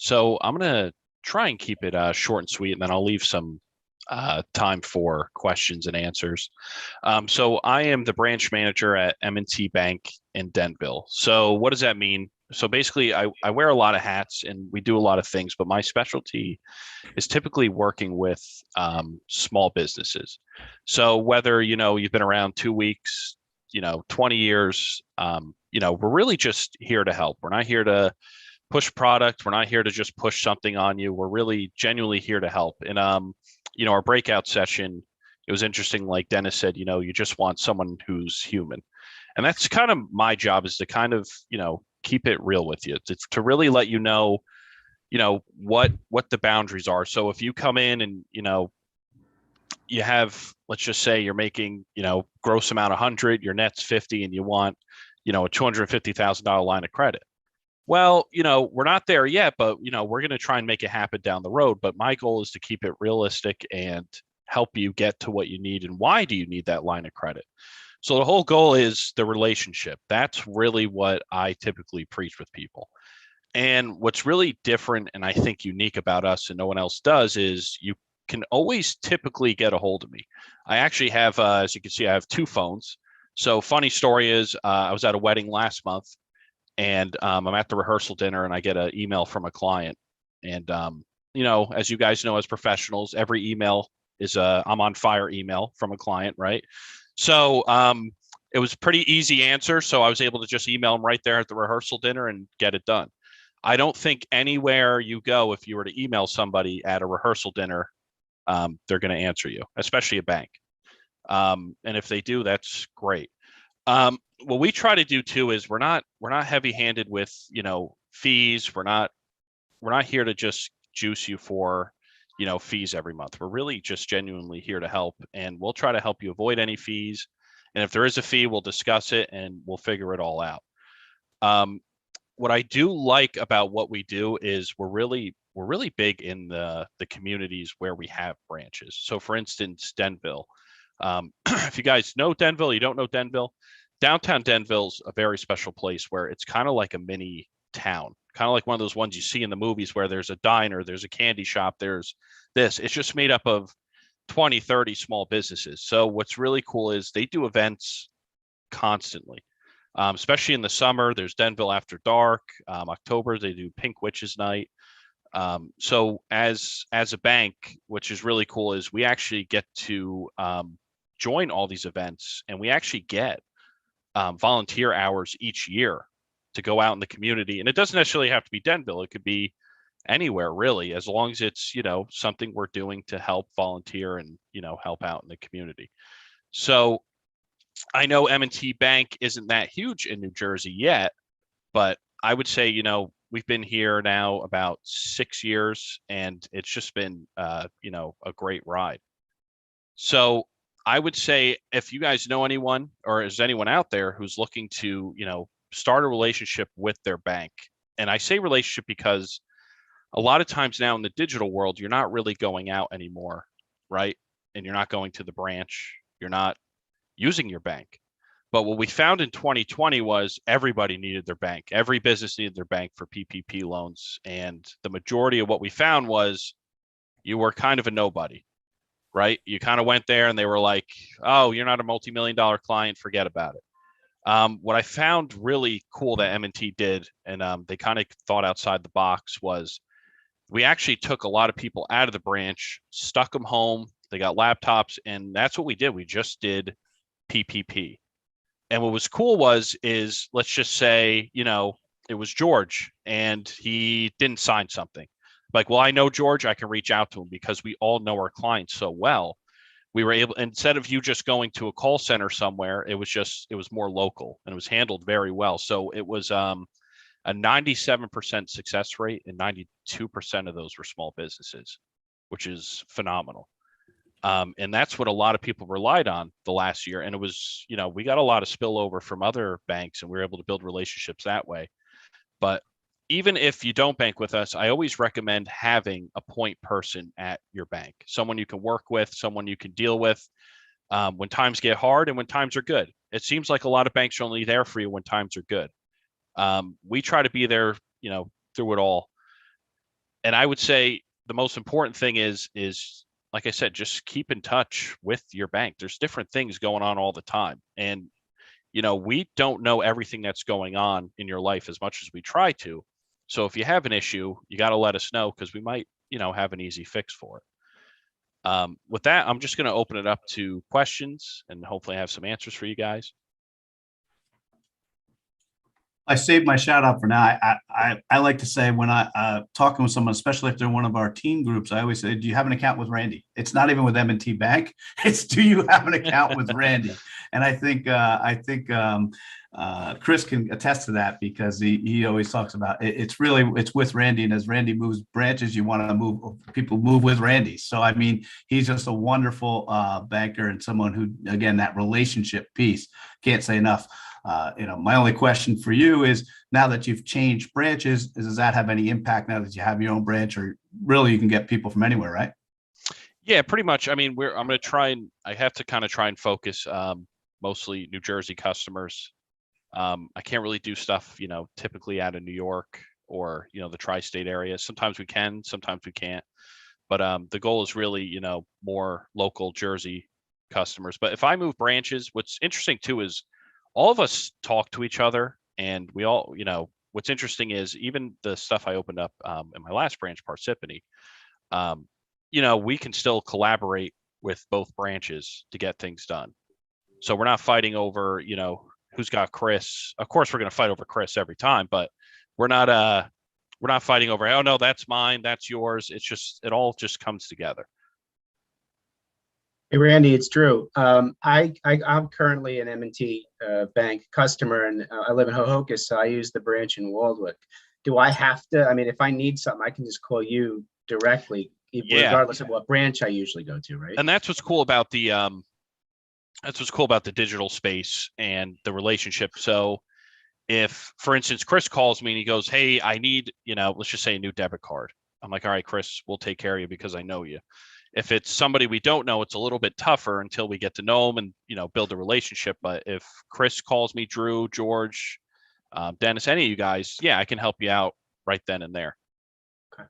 So I'm gonna try and keep it short and sweet, and then I'll leave some time for questions and answers. So I am the branch manager at M&T Bank in Denville. So what does that mean? So basically, I wear a lot of hats and we do a lot of things, but my specialty is typically working with small businesses. So whether you've been around 2 weeks, 20 years, we're really just here to help. We're not here to push product. We're not here to just push something on you. We're really genuinely here to help. And our breakout session, it was interesting. Like Dennis said, you just want someone who's human, and that's kind of my job is to kind of keep it real with you. It's to really let what the boundaries are. So if you come in and you have, let's just say you're making gross amount 100, your net's 50, and you want a $250,000 line of credit. Well, we're not there yet, but we're going to try and make it happen down the road. But my goal is to keep it realistic and help you get to what you need and why do you need that line of credit. So the whole goal is the relationship. That's really what I typically preach with people. And what's really different and I think unique about us and no one else does is you can always typically get a hold of me. I actually have, as you can see, I have two phones. So funny story is I was at a wedding last month and I'm at the rehearsal dinner and I get an email from a client. And, as you guys know, as professionals, every email is a I'm on fire email from a client, right? So it was a pretty easy answer. So I was able to just email them right there at the rehearsal dinner and get it done. I don't think anywhere you go, if you were to email somebody at a rehearsal dinner, they're going to answer you, especially a bank. And if they do, that's great. What we try to do too is we're not heavy-handed with fees. We're not here to just juice you for fees every month. We're really just genuinely here to help, and we'll try to help you avoid any fees. And if there is a fee, we'll discuss it and we'll figure it all out. What I do like about what we do is we're really big in the communities where we have branches. So for instance, Denville. If you guys know Denville, you don't know Denville, downtown Denville's a very special place where it's kind of like a mini town, kind of like one of those ones you see in the movies where there's a diner, there's a candy shop, there's this. It's just made up of 20, 30 small businesses. So what's really cool is they do events constantly. Especially in the summer, there's Denville After Dark. October, they do Pink Witches Night. So as a bank, which is really cool, is we actually get to join all these events, and we actually get volunteer hours each year to go out in the community. And it doesn't necessarily have to be Denville; it could be anywhere really, as long as it's something we're doing to help volunteer and help out in the community. So I know M&T Bank isn't that huge in New Jersey yet, but I would say, we've been here now about 6 years and it's just been, a great ride. So I would say if you guys know anyone or is anyone out there who's looking to, start a relationship with their bank, and I say relationship because a lot of times now in the digital world, you're not really going out anymore, right? And you're not going to the branch. You're not using your bank. But what we found in 2020 was everybody needed their bank. Every business needed their bank for PPP loans. And the majority of what we found was you were kind of a nobody, right? You kind of went there and they were like, oh, you're not a multi-million-dollar client, forget about it. What I found really cool that M&T did, and they kind of thought outside the box, was we actually took a lot of people out of the branch, stuck them home. They got laptops, and that's what we did. We just did PPP. And what was cool is let's just say, it was George and he didn't sign something. Like, well, I know George, I can reach out to him because we all know our clients so well. We were able, instead of you just going to a call center somewhere, it was more local and it was handled very well. So it was a 97% success rate and 92% of those were small businesses, which is phenomenal. And that's what a lot of people relied on the last year. And it was, we got a lot of spillover from other banks and we were able to build relationships that way. But even if you don't bank with us, I always recommend having a point person at your bank, someone you can work with, someone you can deal with when times get hard and when times are good. It seems like a lot of banks are only there for you when times are good. We try to be there, through it all. And I would say the most important thing is like I said, just keep in touch with your bank. There's different things going on all the time. And, we don't know everything that's going on in your life as much as we try to. So if you have an issue, you got to let us know because we might, have an easy fix for it. With that, I'm just going to open it up to questions and hopefully I have some answers for you guys. I saved my shout out for now. I like to say when I talking with someone, especially if they're one of our team groups, I always say, "Do you have an account with Randy?" It's not even with M&T Bank. It's do you have an account with Randy? And I think Chris can attest to that because he always talks about it. It's with Randy, and as Randy moves branches, you want to move with Randy. So I mean, he's just a wonderful banker and someone who, again, that relationship piece, can't say enough. My only question for you is now that you've changed branches, does that have any impact now that you have your own branch, or really you can get people from anywhere, right? Yeah, pretty much. I mean, I'm going to I have to kind of try and focus mostly New Jersey customers. I can't really do stuff, typically out of New York or, the tri-state area. Sometimes we can, sometimes we can't. But the goal is really, more local Jersey customers. But if I move branches, what's interesting too is all of us talk to each other, and we all, what's interesting is even the stuff I opened up in my last branch, Parsippany, um, we can still collaborate with both branches to get things done. So we're not fighting over, who's got Chris. Of course, we're going to fight over Chris every time, but we're not fighting over, oh no, that's mine, that's yours. It's just, it all just comes together. Hey, Randy, it's Drew. I'm currently an M&T Bank customer, and I live in Hohokus, so I use the branch in Waldwick. Do I have to? I mean, if I need something, I can just call you directly, Yeah. regardless of what branch I usually go to, right? And that's what's cool about the digital space and the relationship. So if, for instance, Chris calls me and he goes, "Hey, I need, let's just say a new debit card." I'm like, "All right, Chris, we'll take care of you because I know you." If it's somebody we don't know, it's a little bit tougher until we get to know them and, build a relationship. But if Chris calls me, Drew, George, Dennis, any of you guys, yeah, I can help you out right then and there. Okay.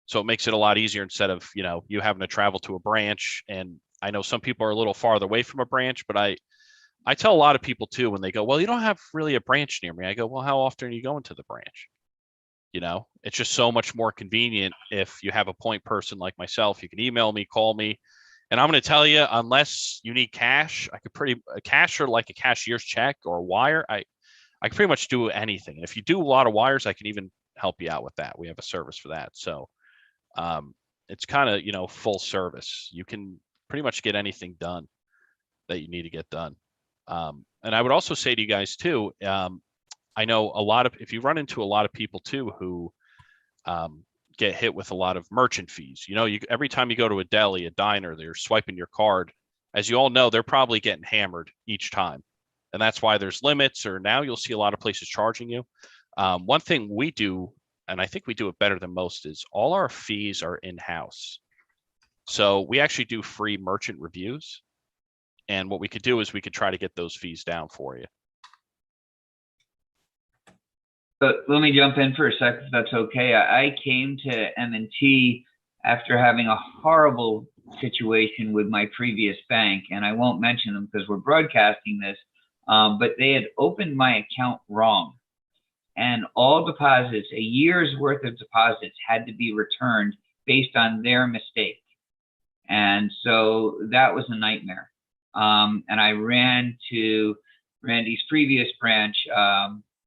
So it makes it a lot easier instead of, you having to travel to a branch. And I know some people are a little farther away from a branch, but I tell a lot of people too, when they go, "Well, you don't have really a branch near me." I go, "Well, how often are you going to the branch?" It's just so much more convenient if you have a point person like myself. You can email me, call me, and I'm going to tell you, unless you need cash, I could cash or like a cashier's check or a wire. I can pretty much do anything. And if you do a lot of wires, I can even help you out with that. We have a service for that. So it's kind of, full service. You can pretty much get anything done that you need to get done. And I would also say to you guys too, I know if you run into a lot of people too who get hit with a lot of merchant fees. Every time you go to a deli, a diner, they're swiping your card. As you all know, they're probably getting hammered each time, and that's why there's limits. Or now you'll see a lot of places charging you. One thing we do, and I think we do it better than most, is all our fees are in-house. So we actually do free merchant reviews, and what we could do is we could try to get those fees down for you. But let me jump in for a second, if that's okay. I came to M&T after having a horrible situation with my previous bank, and I won't mention them because we're broadcasting this, but they had opened my account wrong. And all deposits, a year's worth of deposits, had to be returned based on their mistake. And so that was a nightmare. And I ran to Randy's previous branch,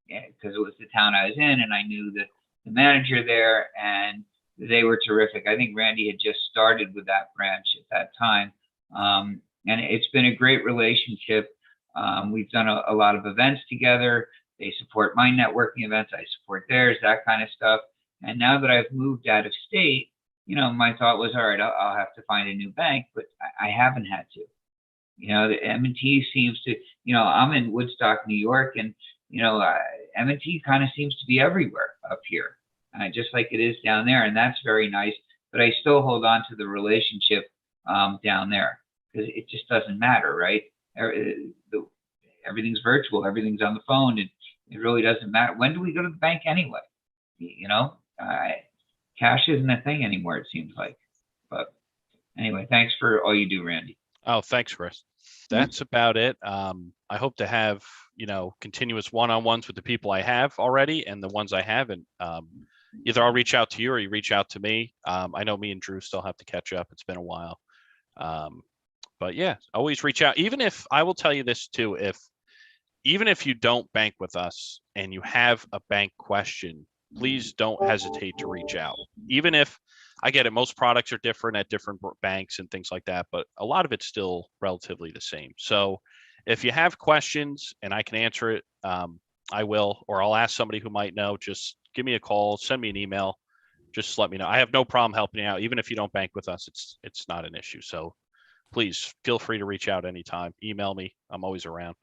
because it was the town I was in, and I knew the manager there, and they were terrific. I think Randy had just started with that branch at that time, and it's been a great relationship. We've done a lot of events together. They support my networking events, I support theirs, that kind of stuff. And now that I've moved out of state, my thought was, all right, I'll have to find a new bank, but I haven't had to. The M&T seems to, I'm in Woodstock, New York, and M&T kind of seems to be everywhere up here, just like it is down there, and that's very nice. But I still hold on to the relationship down there because it just doesn't matter, right? Everything's virtual, everything's on the phone, and it really doesn't matter. When do we go to the bank anyway? cash isn't a thing anymore, it seems like. But anyway, thanks for all you do, Randy. Oh, thanks, Chris. That's about it. I hope to have, continuous one-on-ones with the people I have already and the ones I haven't. Either I'll reach out to you or you reach out to me. I know me and Drew still have to catch up. It's been a while. But yeah, always reach out. Even if, I will tell you this too, even if you don't bank with us and you have a bank question, please don't hesitate to reach out. Even if, I get it, most products are different at different banks and things like that, but a lot of it's still relatively the same. So if you have questions and I can answer it, I will, or I'll ask somebody who might know. Just give me a call, send me an email, just let me know. I have no problem helping you out. Even if you don't bank with us, it's not an issue. So please feel free to reach out anytime. Email me. I'm always around.